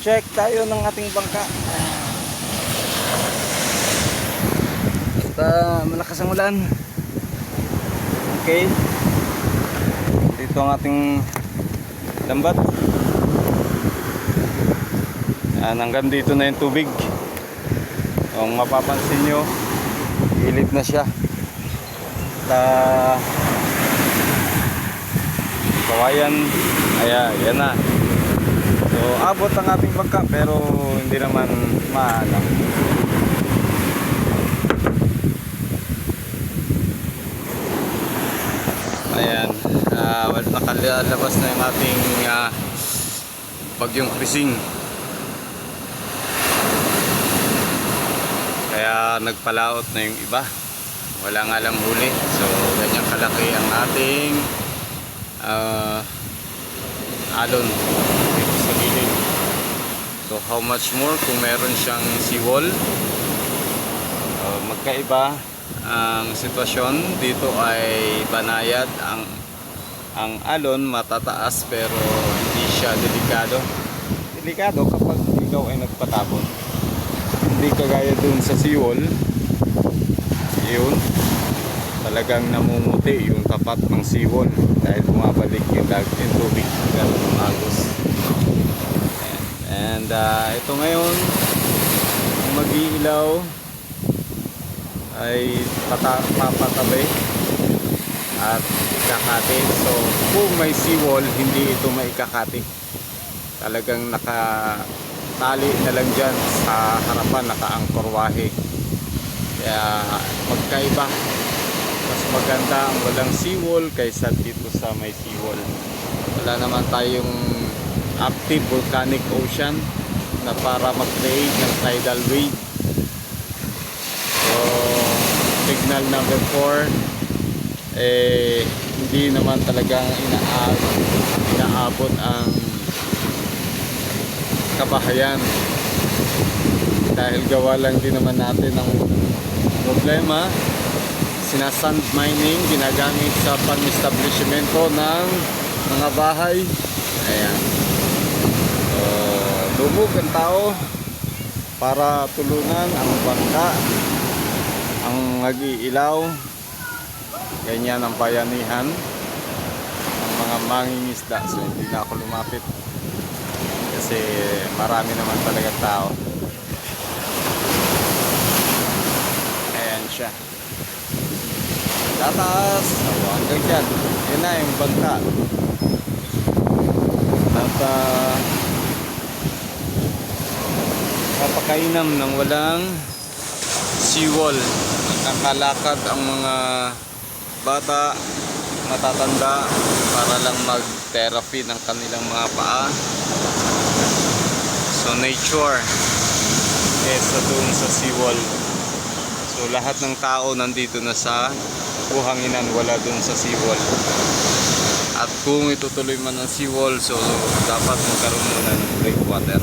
check tayo ng ating bangka. Basta malakas ang ulan. Okay. Dito ang ating lambat. Yan, hanggang dito na yung tubig. Kung mapapansin nyo, ilip na siya. Kawayan, yan na. So abot ang ating bangka pero hindi naman maalam. Ayan, nakalabas na yung ating bagyong Krising. Kaya nagpalaot na yung iba. Wala nga lang huli. So ganyan kalaki ang ating alon dito sa gilid. So how much more kung meron siyang seawall. Magkaiba ang sitwasyon. Dito ay banayad ang alon, matataas pero hindi siya delikado kapag ikaw ay nagpatapon. Hindi kagaya dun sa seawall, yun talagang namumuti yung tapat ng seawall dahil bumabalik yung tubig ganun agos. And ito ngayon yung mag-iilaw ay papatabi at ikakati. So kung may seawall, hindi ito maikakati. Talagang nakatali na lang dyan sa harapan, nakaangkorwahe. Kaya magkaiba. Mas maganda ang walang seawall kaysa dito sa may seawall. Wala naman tayong active volcanic ocean na para mag-create ng tidal wave. So signal number 4, hindi naman talagang inaabot ang kabahayan dahil gawa lang din naman natin ang problema. Sinasand mining ginagamit sa pang-establishmento ng mga bahay. Ayan. So, lumog ang tao para tulungan ang bangka, ang mag-iilaw. Ganyan ang bayanihan ng mga mangingisda. So hindi na ako lumapit kasi marami naman talaga tao. Ayan siya, tataas hanggang dyan. Yan na yung bangka. At napakainam ng walang seawall. Nakakalakad ang mga bata, matatanda para lang mag-therapy ng kanilang mga paa. So nature kesa dun sa seawall. So lahat ng tao nandito na sa buhanginan, wala dun sa seawall. At kung itutuloy man ang seawall, so dapat magkaroon muna ng breakwater.